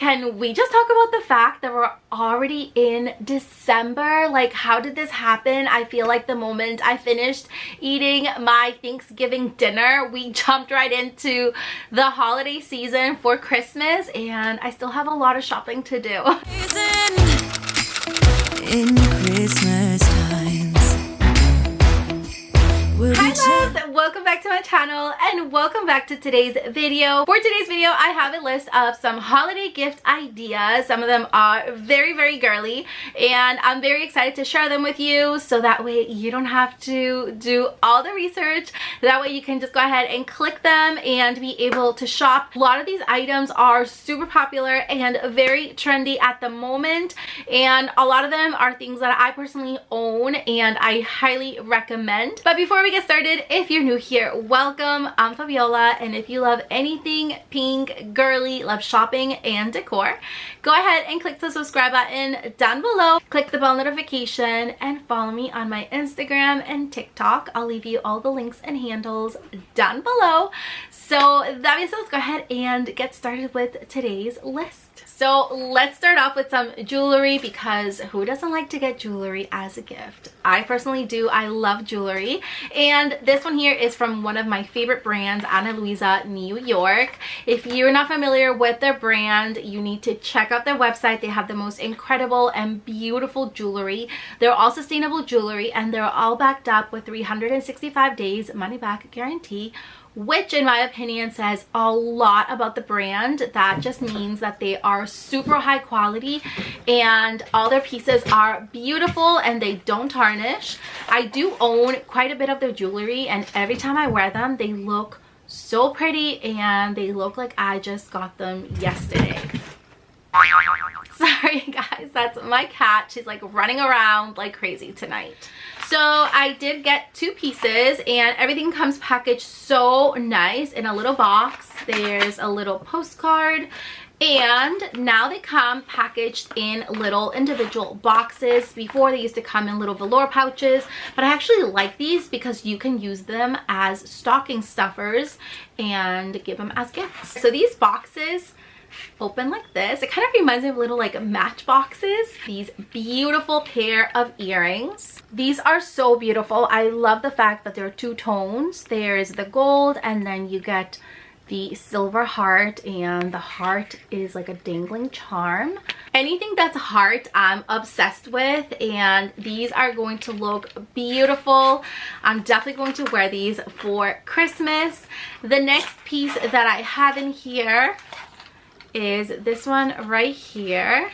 can we just talk about the fact that we're already in December? Like, how did this happen? I feel like the moment I finished eating my Thanksgiving dinner, we jumped right into the holiday season for Christmas, and I still have a lot of shopping to do. In Christmas times. Hi loves, welcome back to my channel and welcome back to today's video. For today's video, I have a list of some holiday gift ideas. Some of them are very girly, and I'm very excited to share them with you so that way you don't have to do all the research. That way you can just go ahead and click them and be able to shop. A lot of these items are super popular and very trendy at the moment, and a lot of them are things that I personally own and I highly recommend. But before we get started, if you're new here, welcome. I'm Fabiola, and if you love anything pink, girly, love shopping and decor, go ahead and click the subscribe button down below, click the bell notification, and follow me on my Instagram and TikTok. I'll leave you all the links and handles down below. So that means let's go ahead and get started with today's list. So let's start off with some jewelry, because who doesn't like to get jewelry as a gift? I personally do. I love jewelry, and this one here is from one of my favorite brands, Luisa, New York. If you're not familiar with their brand, you need to check out their website. They have the most incredible and beautiful jewelry. They're all sustainable jewelry, and they're all backed up with 365 days money back guarantee, which in my opinion says a lot about the brand. That just means that they are super high quality and all their pieces are beautiful and they don't tarnish. I do own quite a bit of their jewelry, and every time I wear them they look so pretty and they look like I just got them yesterday. Sorry guys, that's my cat. She's like running around like crazy tonight. So I did get two pieces, and everything comes packaged so nice in a little box. There's a little postcard, and now they come packaged in little individual boxes. Before they used to come in little velour pouches, but I actually like these because you can use them as stocking stuffers and give them as gifts. So these boxes open like this. It kind of reminds me of little like matchboxes. These beautiful pair of earrings. These are so beautiful. I love the fact that there are two tones. There's the gold, and then you get the silver heart, and the heart is like a dangling charm. Anything that's heart I'm obsessed with, and these are going to look beautiful. I'm definitely going to wear these for Christmas. The next piece that I have in here is this one right here,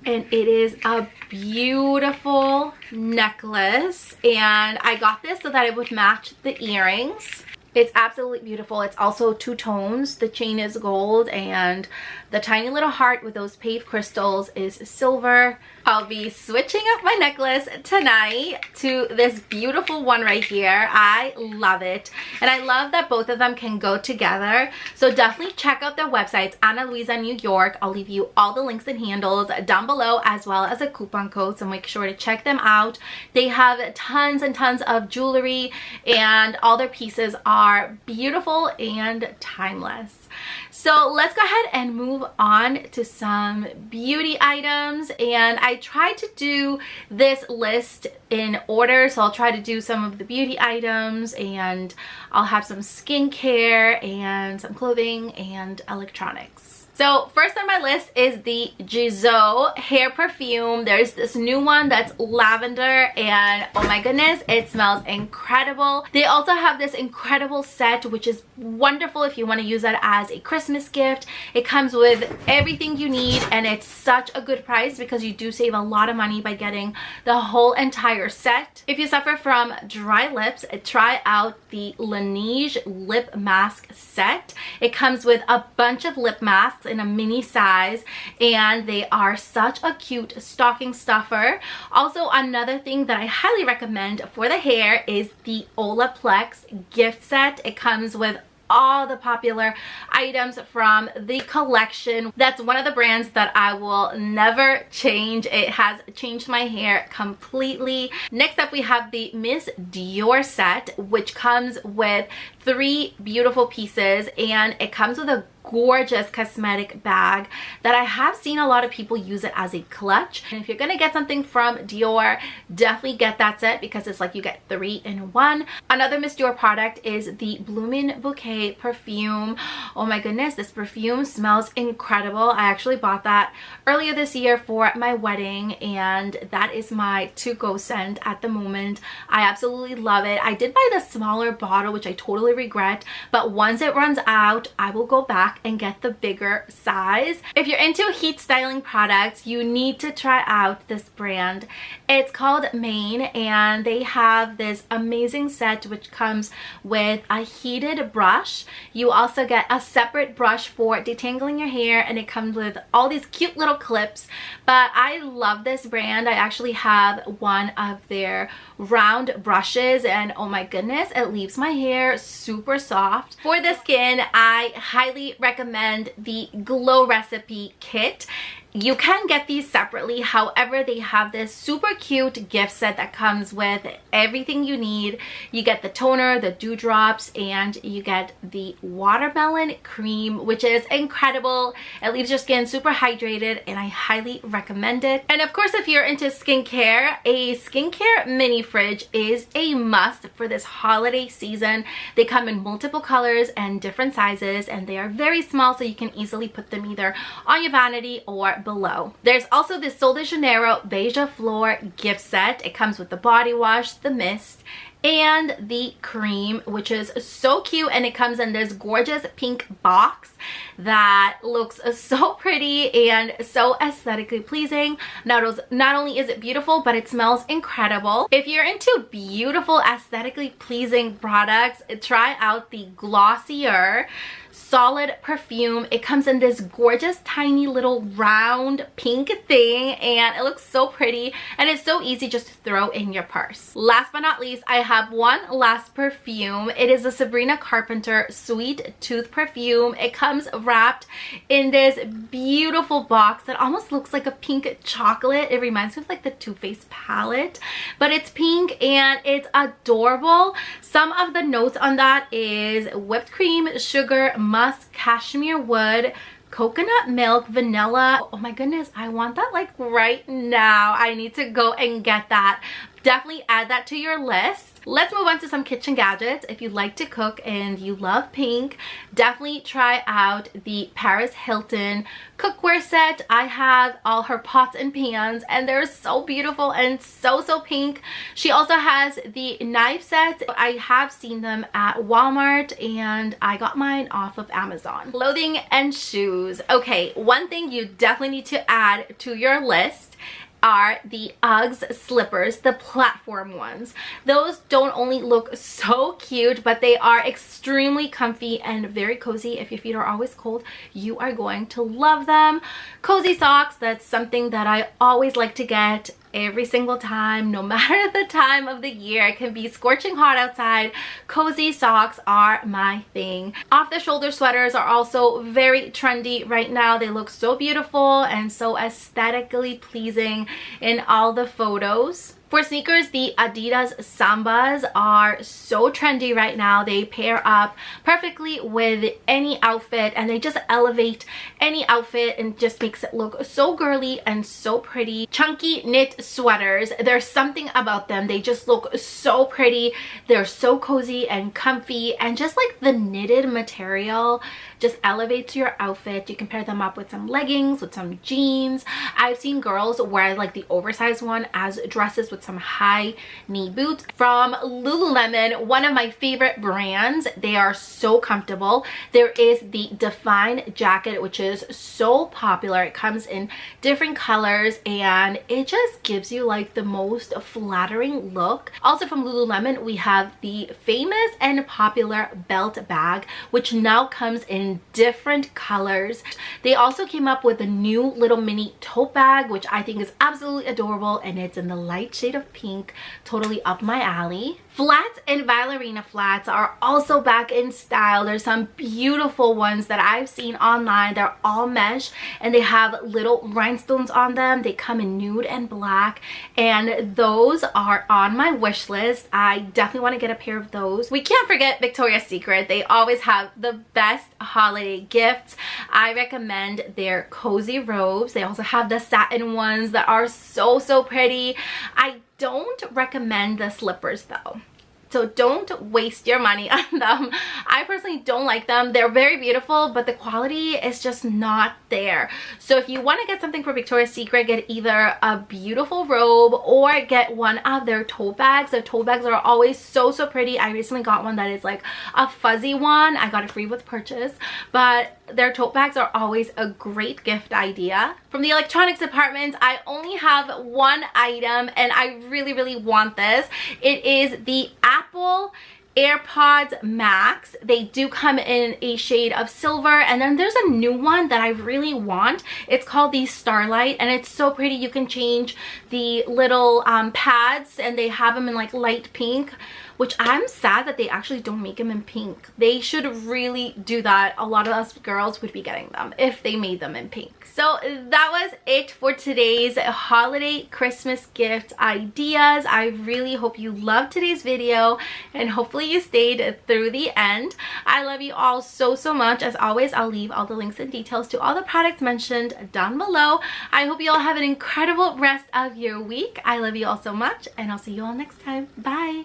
and it is a beautiful necklace, and I got this so that it would match the earrings. It's absolutely beautiful. It's also two tones. The chain is gold, and the tiny little heart with those paved crystals is silver. I'll be switching up my necklace tonight to this beautiful one right here. I love it, and I love that both of them can go together. So definitely check out their websites, Luisa, New York. I'll leave you all the links and handles down below, as well as a coupon code, so make sure to check them out. They have tons and tons of jewelry, and all their pieces are beautiful and timeless. So let's go ahead and move on to some beauty items, and I tried to do this list in order. So I'll try to do some of the beauty items, and I'll have some skincare and some clothing and electronics. So first on my list is the Gisou hair perfume. There's this new one that's lavender, and oh my goodness, it smells incredible. They also have this incredible set, which is wonderful if you want to use that as a Christmas gift. It comes with everything you need, and it's such a good price because you do save a lot of money by getting the whole entire set. If you suffer from dry lips, try out the Laneige lip mask set. It comes with a bunch of lip masks in a mini size, and they are such a cute stocking stuffer. Also, another thing that I highly recommend for the hair is the Olaplex gift set. It comes with all the popular items from the collection. That's one of the brands that I will never change. It has changed my hair completely. Next up, we have the Miss Dior set, which comes with 3 beautiful pieces, and it comes with a gorgeous cosmetic bag that I have seen a lot of people use it as a clutch. And if you're gonna get something from Dior, definitely get that set because it's like you get 3 in 1. Another Miss Dior product is the Bloomin' Bouquet perfume. Oh my goodness, this perfume smells incredible. I actually bought that earlier this year for my wedding, and that is my to-go scent at the moment. I absolutely love it. I did buy the smaller bottle, which I totally regret, but once it runs out, I will go back and get the bigger size. If you're into heat styling products, you need to try out this brand. It's called Maine, and they have this amazing set which comes with a heated brush. You also get a separate brush for detangling your hair, and it comes with all these cute little clips. But I love this brand. I actually have one of their round brushes, and oh my goodness, it leaves my hair super soft. For the skin, I highly recommend the Glow Recipe Kit. You can get these separately, however they have this super cute gift set that comes with everything you need. You get the toner, the dewdrops, and you get the watermelon cream, which is incredible. It leaves your skin super hydrated, and I highly recommend it. And of course, if you're into skincare, a skincare mini fridge is a must for this holiday season. They come in multiple colors and different sizes, and they are very small, so you can easily put them either on your vanity or below. There's also this Sol de Janeiro Beige Flor gift set. It comes with the body wash, the mist, and the cream, which is so cute, and it comes in this gorgeous pink box that looks so pretty and so aesthetically pleasing. Not only is it beautiful, but it smells incredible. If you're into beautiful, aesthetically pleasing products, try out the Glossier Solid perfume. It comes in this gorgeous tiny little round pink thing, and it looks so pretty, and it's so easy just to throw in your purse. Last but not least, I have one last perfume. It is the Sabrina Carpenter Sweet Tooth perfume. It comes wrapped in this beautiful box that almost looks like a pink chocolate. It reminds me of like the Too Faced palette, but it's pink and it's adorable. Some of the notes on that is whipped cream, sugar, musk, cashmere wood, coconut milk, vanilla. Oh my goodness, I want that like right now. I need to go and get that. Definitely add that to your list. Let's move on to some kitchen gadgets. If you like to cook and you love pink, definitely try out the Paris Hilton cookware set. I have all her pots and pans, and they're so beautiful and so pink. She also has the knife sets. I have seen them at Walmart, and I got mine off of Amazon. Clothing and shoes. Okay, one thing you definitely need to add to your list are the Uggs slippers, the platform ones. Those don't only look so cute, but they are extremely comfy and very cozy. If your feet are always cold, you are going to love them. Cozy socks, that's something that I always like to get every single time, no matter the time of the year. It can be scorching hot outside. Cozy socks are my thing. Off the shoulder sweaters are also very trendy right now. They look so beautiful and so aesthetically pleasing in all the photos. For sneakers, the Adidas Sambas are so trendy right now. They pair up perfectly with any outfit, and they just elevate any outfit and just makes it look so girly and so pretty. Chunky knit sweaters, there's something about them. They just look so pretty. They're so cozy and comfy, and just like the knitted material just elevates your outfit. You can pair them up with some leggings, with some jeans. I've seen girls wear like the oversized one as dresses with some high knee boots. From Lululemon, one of my favorite brands. They are so comfortable. There is the Define jacket, which is so popular. It comes in different colors, and it just gives you like the most flattering look. Also from Lululemon, we have the famous and popular belt bag, which now comes in different colors. They also came up with a new little mini tote bag, which I think is absolutely adorable, and it's in the light shade shade of pink, totally up my alley. Flats and ballerina flats are also back in style. There's some beautiful ones that I've seen online. They're all mesh and they have little rhinestones on them. They come in nude and black, and those are on my wish list. I definitely want to get a pair of those. We can't forget Victoria's Secret. They always have the best holiday gifts. I recommend their cozy robes. They also have the satin ones that are so pretty. I don't recommend the slippers though, so don't waste your money on them. I personally don't like them. They're very beautiful, but the quality is just not there. So if you want to get something for Victoria's Secret, get either a beautiful robe or get one of their tote bags. Their tote bags are always so pretty. I recently got one that is like a fuzzy one. I got it free with purchase, but their tote bags are always a great gift idea. From the electronics department, I only have one item and I really want this. It is the Apple AirPods Max. They do come in a shade of silver, and then there's a new one that I really want. It's called the Starlight, and it's so pretty. You can change the little pads, and they have them in like light pink, which I'm sad that they actually don't make them in pink. They should really do that. A lot of us girls would be getting them if they made them in pink. So that was it for today's holiday Christmas gift ideas. I really hope you loved today's video, and hopefully you stayed through the end. I love you all so much. As always, I'll leave all the links and details to all the products mentioned down below. I hope you all have an incredible rest of your week. I love you all so much, and I'll see you all next time. Bye.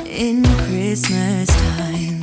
In Christmas time.